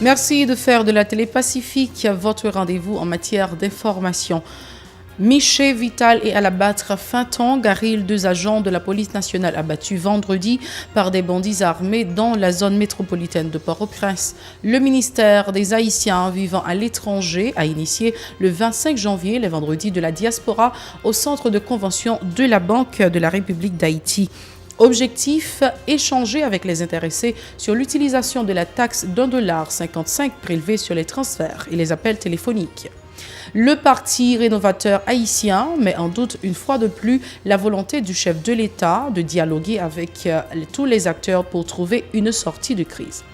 Merci de faire de la Télé Pacifique votre rendez-vous en matière d'information. Miché Vital et Alabattre Fintan, Garil, 2 agents de la police nationale abattus vendredi par des bandits armés dans la zone métropolitaine de Port-au-Prince. Le ministère des Haïtiens vivant à l'étranger a initié le 25 janvier, le vendredi de la diaspora, au centre de convention de la Banque de la République d'Haïti. Objectif, échanger avec les intéressés sur l'utilisation de la taxe d'1,55 $ prélevée sur les transferts et les appels téléphoniques. Le parti rénovateur haïtien met en doute une fois de plus la volonté du chef de l'État de dialoguer avec tous les acteurs pour trouver une sortie de crise.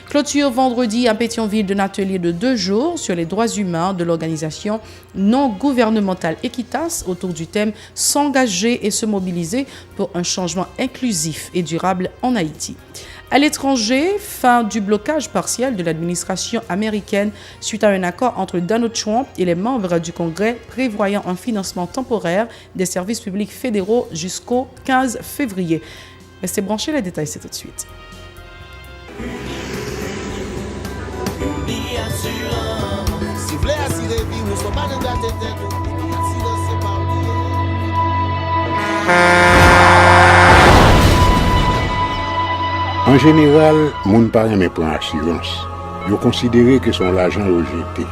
Clôture vendredi à Pétionville d'un atelier de 2 jours sur les droits humains de l'organisation non gouvernementale Equitas autour du thème « S'engager et se mobiliser pour un changement inclusif et durable en Haïti ». À l'étranger, fin du blocage partiel de l'administration américaine suite à un accord entre Donald Trump et les membres du Congrès prévoyant un financement temporaire des services publics fédéraux jusqu'au 15 février. Restez branchés, les détails c'est tout de suite. En général, moun pa reme pran assurance. Yo considéré que son l'argent rejeté.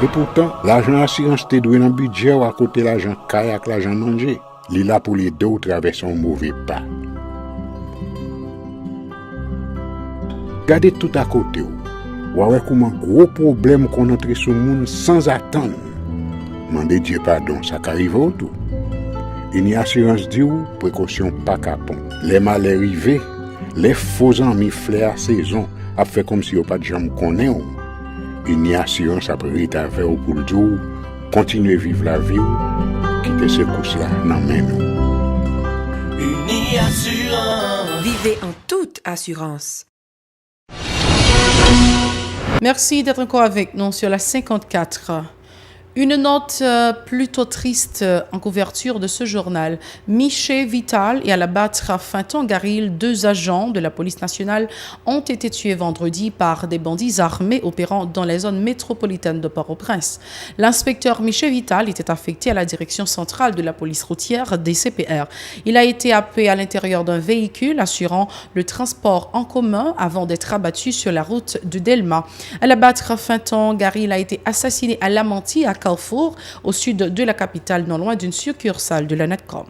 Et pourtant, l'argent assurance te doué dans budget ou à côté l'argent kayak l'argent manger. Li là pour les deux traverser un mauvais pas. Gardez tout à côté ou ouais comme un gros problème qu'on entre sur monde sans attendre. Mandez Dieu pardon, ça qu'arrive au tout. Une assurance dit ou précaution pas capon. Les mal arrivés, les faux amis flair saison a fait comme si on pas de jambe connaît. Une assurance après ta faire pour le jour, continuer vivre la vie quitter ce course là dans main nous. Uni Assurance. Vivez en toute assurance. Merci d'être encore avec nous sur la 54. Une note plutôt triste en couverture de ce journal. Miché Vital et Alabattre Fintan Garil, 2 agents de la police nationale, ont été tués vendredi par des bandits armés opérant dans les zones métropolitaines de Port-au-Prince. L'inspecteur Miché Vital était affecté à la direction centrale de la police routière des CPR. Il a été happé à l'intérieur d'un véhicule assurant le transport en commun avant d'être abattu sur la route de Delma. Alabattre Fintan Garil a été assassiné à Lamantie, à Carrefour, au sud de la capitale, non loin d'une succursale de la Netcom.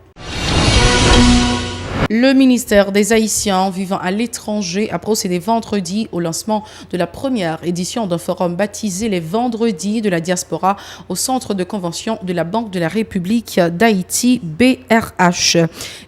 Le ministère des Haïtiens vivant à l'étranger a procédé vendredi au lancement de la première édition d'un forum baptisé les Vendredis de la diaspora au centre de convention de la Banque de la République d'Haïti, BRH.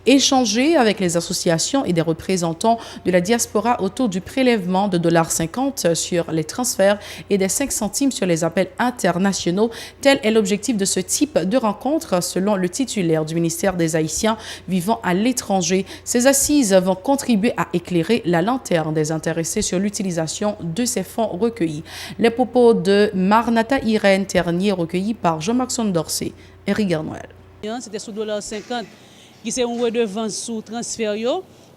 Échanger avec les associations et des représentants de la diaspora autour du prélèvement de $50 sur les transferts et des 5 centimes sur les appels internationaux, tel est l'objectif de ce type de rencontre selon le titulaire du ministère des Haïtiens vivant à l'étranger. Ces assises vont contribuer à éclairer la lanterne des intéressés sur l'utilisation de ces fonds recueillis. Les propos de Marnata Irène Ternier recueillis par Jean-Marc Sondorcé et Rigard Noël. C'était sous $50 qui c'est une redevance sous transfert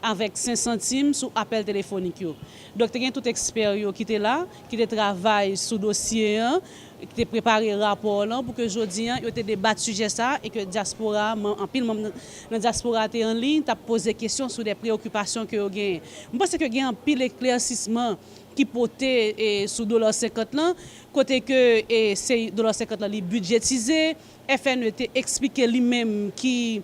avec 5 centimes sous appel téléphonique. Donc, il y a tout expert qui était là, qui travaille sur le dossier, qui a préparé le rapport pour que aujourd'hui, il ait débattu sujet ça et que diaspora, en pile membre de la diaspora en ligne, a posé des questions sur des préoccupations que vous avez. Je pense que il y a un pile éclaircissement qui portait sous $50 là, côté que c'est $50 là, budgétisé, FNET expliqué lui-même qui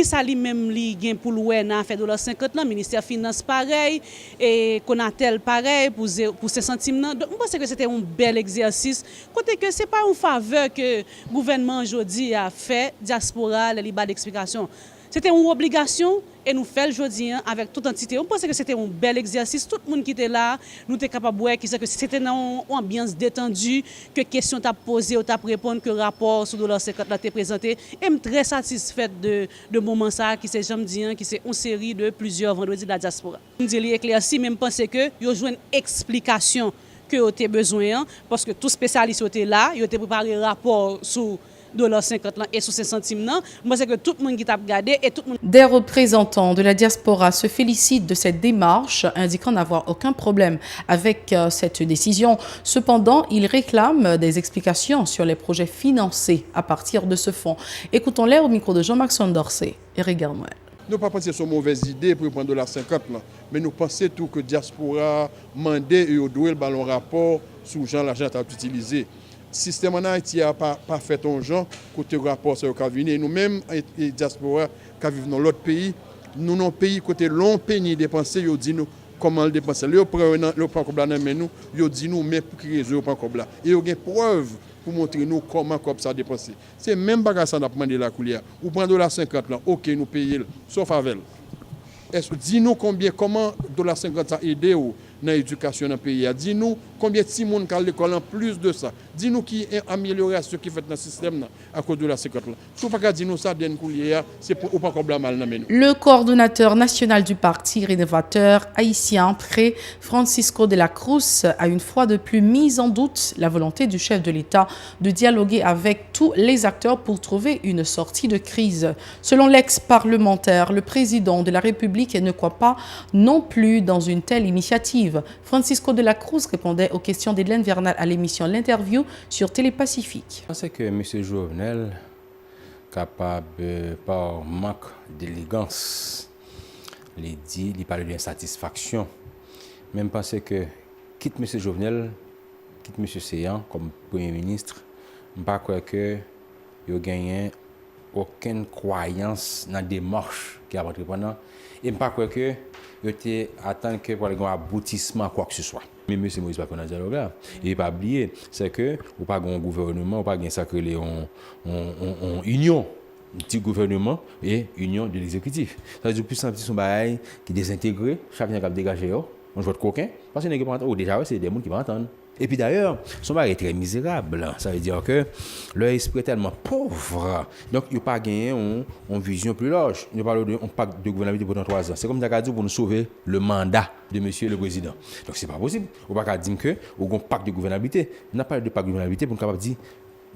ça lui-même li gen pour louer nan fait $50 là, ministère finance pareil et Conatel pareil pour 5 centimes nan. Donc je pense que c'était un bel exercice côté que c'est pas une faveur que gouvernement aujourd'hui a fait diaspora les liba d'explication. C'était une obligation et nous faisons aujourd'hui avec toute entité. On pensait que c'était un bel exercice. Tout le monde qui était là, nous étions capables de voir que c'était une ambiance détendue, que question t'a posée ou t'a répondu, que le rapport sur $50 t'a présenté. Et je suis très satisfaite de moment ça, qui c'est jeudi, qui c'est une série de plusieurs vendredis de la diaspora. Je dis éclairci, mais je pense que il y a une explication que vous avez besoin, parce que tout spécialiste était là, il a préparé un rapport sur $50 là et sous 5 centimes là, moi c'est que tout le monde qui t'a regardé et tout le monde. Des représentants de la diaspora se félicitent de cette démarche, indiquant n'avoir aucun problème avec cette décision. Cependant, ils réclament des explications sur les projets financés à partir de ce fonds. Écoutons-les au micro de Jean-Marc Sondorcé et regarde-moi. Nous ne pensons pas que c'est une mauvaise idée pour prendre $50 là, mais nous pensons tout que la diaspora mandé et au doué le ballon rapport sur l'argent à utiliser. Le système en Haïti n'a pas fait un genre côté rapport sur le venir. Nous-mêmes, les diaspora qui vivent dans l'autre pays, nous avons un pays côté long pays dépenser, ils disent nous comment le dépenser. Ils prennent le pan comme là, mais nous, ils disent nous mais pour qui raison pan comme là. Et ils ont des preuves pour montrer nous comment comme ça dépenser. C'est même bagage ça n'a pas demandé la coulière. Ou prendre $50 là, OK, nous payons sauf avec. Est-ce dis-nous comment $50 ça aidé dans l'éducation dans le pays. Dis-nous combien de monde à l'école en plus de ça. Dis-nous qui est amélioration qui fait dans le système à cause de $50 là. Si vous pas dire nous ça d'un coulière, c'est pour pas comme mal dans nous. Le coordonnateur national du parti rénovateur haïtien près Francisco de la Cruz a une fois de plus mis en doute la volonté du chef de l'État de dialoguer avec tous les acteurs pour trouver une sortie de crise. Selon l'ex-parlementaire, le président de la République ne croit pas non plus dans une telle initiative. Francisco de la Cruz répondait aux questions d'Hélène Vernal à l'émission L'Interview sur Télépacifique. Je pense que M. Jovenel, capable par manque d'élégance, il parle d'insatisfaction. Même parce que quitte M. Jovenel, quitte M. Seyan comme Premier ministre, je ne crois pas que il gagné aucune croyance dans la démarche qui a entreprenant. Et je ne crois pas que il attend que pour un aboutissement quoi que ce soit. Mais M. Moïse pas qu'on a dialogue là. Et pas oublier, c'est que ou pas un gouvernement, ou pas un sacré on union petit gouvernement et union de l'exécutif. Ça veut dire plus simple son bail qui désintégré, chacun qui dégager on vote coquin parce que déjà c'est des gens qui vont entendre. Et puis d'ailleurs, son bail est très misérable. Ça veut dire que leur esprit est tellement pauvre. Donc, il n'y a pas gagné une vision plus large. Il parle d'un pacte de gouvernement pendant 3 ans. C'est comme Dakar dit pour nous sauver le mandat de monsieur le président. Donc, ce n'est pas possible. On ne peut pas dire que nous avons un pacte de gouvernementalité. On n'a pas de pacte de gouvernementalité pour nous capable de dire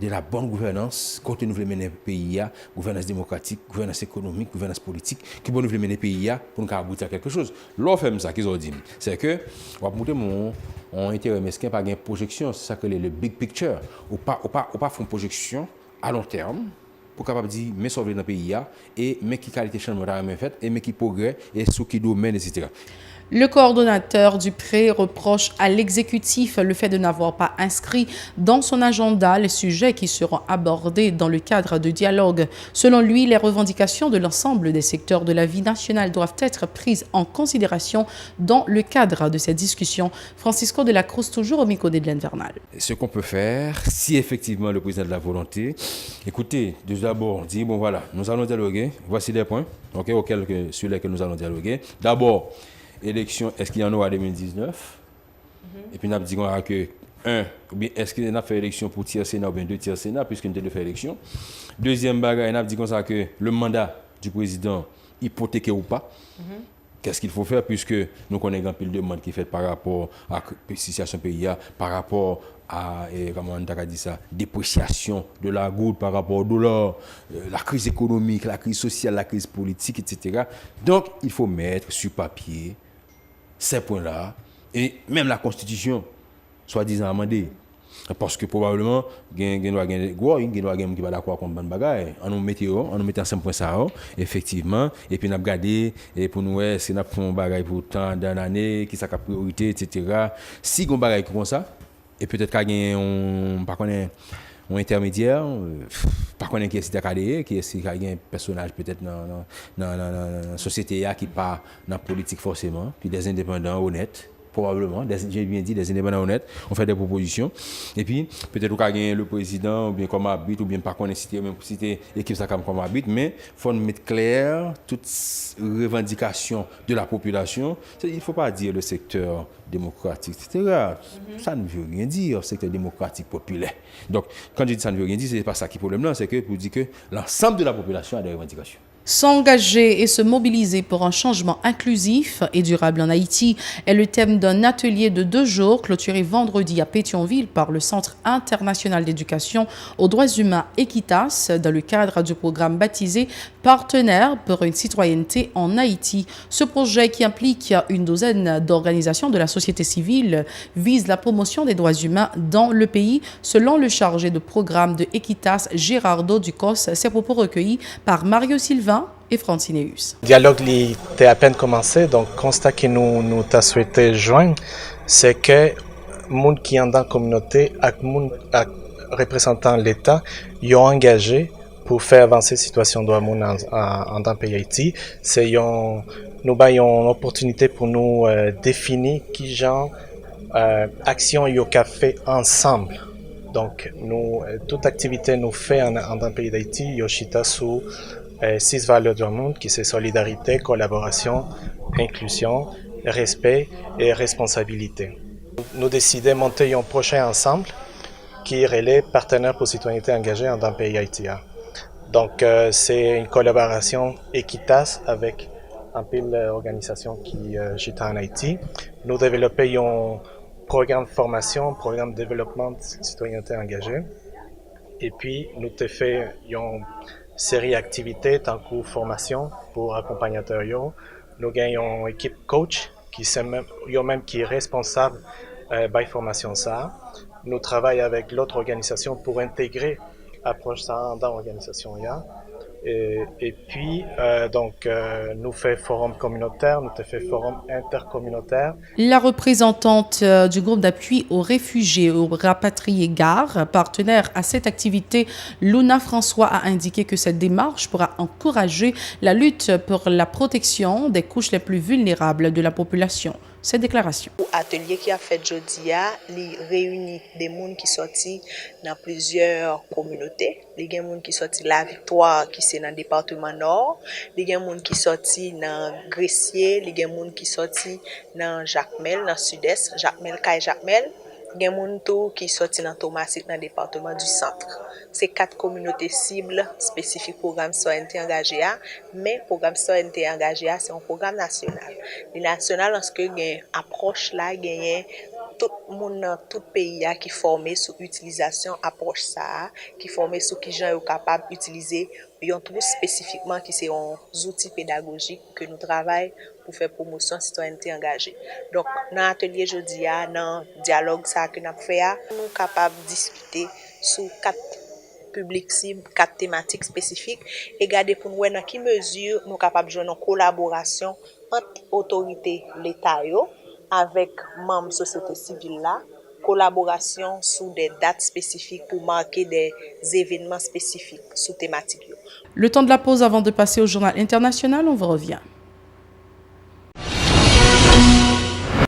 de la bonne gouvernance, quand nous voulons mener le pays, gouvernance démocratique, gouvernance économique, gouvernance politique, qui nous voulons mener le pays pour nous aboutir à quelque chose. L'offre fait ça qu'ils ont dit, c'est que on va monter mon intérêt mesquin par une projection, c'est ça que le big picture, ou pas faire une projection à long terme pour capable dire mais sauver dans le pays et mais qui qualité changement de fait et mais qui progrès et sous qui domaine etc. Le coordonnateur du prêt reproche à l'exécutif le fait de n'avoir pas inscrit dans son agenda les sujets qui seront abordés dans le cadre de dialogue. Selon lui, les revendications de l'ensemble des secteurs de la vie nationale doivent être prises en considération dans le cadre de cette discussion. Francisco de la Cruz, toujours au micro d'Hélène Vernal. Ce qu'on peut faire, si effectivement le président de la volonté, écoutez, d'abord, dit bon voilà, nous allons dialoguer, voici les points sur lesquels nous allons dialoguer. D'abord, élection, est-ce qu'il y en aura en 2019? Et puis, nous avons dit que, ou bien est-ce qu'il y a fait élection pour tiers Sénat ou bien 2 tiers Sénat, puisqu'il y a fait élection. Deuxième bagage, nous avons dit que le mandat du président hypothéqué ou pas. Qu'est-ce qu'il faut faire, puisque nous connaissons un pile de demande qui est faite par rapport à la situation pays, par rapport à, comment on a dit ça, dépréciation de la goutte par rapport au dollar, la crise économique, la crise sociale, la crise politique, etc. Donc, il faut mettre sur papier ces points-là, et même la Constitution, soi-disant amendée. Parce que probablement, il y a des gens qui vont d'accord contre le bagage. On nous met en 5 points ça, effectivement, et puis on a regardé, et pour nous, si on a fait un bagage pour tant d'années, qui est sa priorité, etc. Si on a un bagage comme ça, et peut-être qu'il y a un intermédiaire, par contre, qui est académique, qui est un personnage peut-être dans la société qui n'est pas dans la politique forcément, puis des indépendants honnêtes, probablement, j'ai bien dit, des indépendants honnêtes, on fait des propositions. Et puis, peut-être qu'il y a le président, ou bien comme habite, ou bien par contre, citer l'équipe comme habite, mais il faut mettre clair toutes les revendications de la population. Il ne faut pas dire le secteur démocratique, etc. Ça ne veut rien dire, secteur démocratique populaire. Donc, quand je dis ça ne veut rien dire, ce n'est pas ça qui est le problème, c'est que pour dire que l'ensemble de la population a des revendications. S'engager et se mobiliser pour un changement inclusif et durable en Haïti est le thème d'un atelier de 2 jours clôturé vendredi à Pétionville par le Centre international d'éducation aux droits humains Equitas dans le cadre du programme baptisé Partenaires pour une citoyenneté en Haïti. Ce projet, qui implique une douzaine d'organisations de la société civile, vise la promotion des droits humains dans le pays. Selon le chargé de programme de Equitas, Gérardo Ducos, ces propos recueillis par Mario Sylvain et Francineus. Le dialogue était à peine commencé, donc le constat que nous t'a souhaité joindre, c'est que les gens qui sont dans la communauté et les représentants de l'État ils ont engagé pour faire avancer la situation de droits humains dans le pays Haïti. Nous avons une opportunité pour nous définir qui genre action ils ont fait ensemble. Donc, toute activité nous fait dans le pays d'Haïti, Yoshita sous 6 valeurs du monde, qui sont solidarité, collaboration, inclusion, respect et responsabilité. Nous décidons de monter un projet ensemble qui relève partenaires pour citoyenneté engagée dans le pays haïtien. Donc, c'est une collaboration Equitas avec un peu l'organisation qui est en Haïti. Nous développons un programme de formation, un programme de développement de citoyenneté engagée. Et puis, nous avons fait une série d'activités, tant que formation pour accompagnateurs. Nous avons une équipe coach qui est responsable de la formation. Nous travaillons avec l'autre organisation pour intégrer l'approche dans l'organisation. Et puis, nous faisons forum communautaire, nous faisons forum intercommunautaire. La représentante du groupe d'appui aux réfugiés et aux rapatriés GARE, partenaire à cette activité, Luna François, a indiqué que cette démarche pourra encourager la lutte pour la protection des couches les plus vulnérables de la population. Cette déclaration. L'atelier qui a fait jeudi il réunit des gens qui sont dans plusieurs communautés. Il y a des gens qui sont La Victoire qui c'est dans le département nord, il y a des gens qui sont dans Gressier, il y a des gens qui sont dans Jacmel, dans le sud-est, Jacmel, Caille Jacmel. Il y a des gens qui sont dans Thomasit, dans le département du centre. C'est 4 communautés cibles spécifiques pour le programme Citoyenneté engagée. Mais le programme Citoyenneté engagée, c'est un programme national. Le national, parce que il y a une approche là, il y a tout le monde dans tout le pays qui est formé sur l'utilisation approche ça, qui est formé sur qui gens sont capables d'utiliser. Il y a un truc spécifiquement qui sont des outils pédagogiques que nous travaillons pour faire promotion de citoyenneté engagée. Donc, dans l'atelier jeudi, dans le dialogue que nous avons fait, nous sommes capables de discuter sur 4 publics cibles, 4 thématiques spécifiques et regarder pour nous dans quelle mesure nous sommes capables de jouer une collaboration entre autorités de l'État avec membres de la société civile, collaboration sur des dates spécifiques pour marquer des événements spécifiques sous thématique. Le temps de la pause avant de passer au journal international, on vous revient.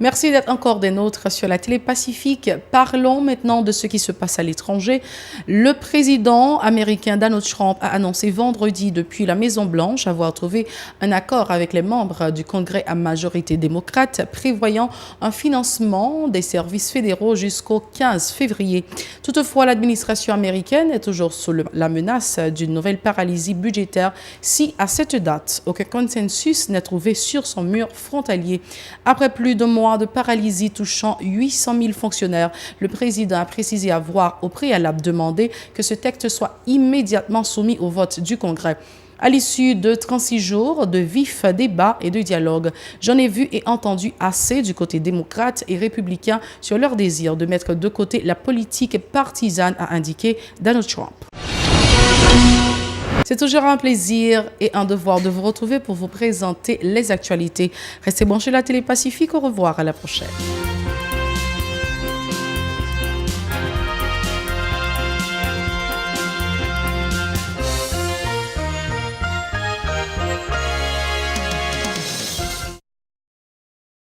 Merci d'être encore des nôtres sur la télé Pacifique. Parlons maintenant de ce qui se passe à l'étranger. Le président américain Donald Trump a annoncé vendredi depuis la Maison-Blanche avoir trouvé un accord avec les membres du Congrès à majorité démocrate prévoyant un financement des services fédéraux jusqu'au 15 février. Toutefois, l'administration américaine est toujours sous la menace d'une nouvelle paralysie budgétaire si, à cette date, aucun consensus n'est trouvé sur son mur frontalier. Après plus de mois de paralysie touchant 800 000 fonctionnaires, le président a précisé avoir au préalable demandé que ce texte soit immédiatement soumis au vote du Congrès. À l'issue de 36 jours de vifs débats et de dialogues, j'en ai vu et entendu assez du côté démocrate et républicain sur leur désir de mettre de côté la politique partisane, a indiqué Donald Trump. C'est toujours un plaisir et un devoir de vous retrouver pour vous présenter les actualités. Restez branchés à la télé Pacifique. Au revoir, à la prochaine.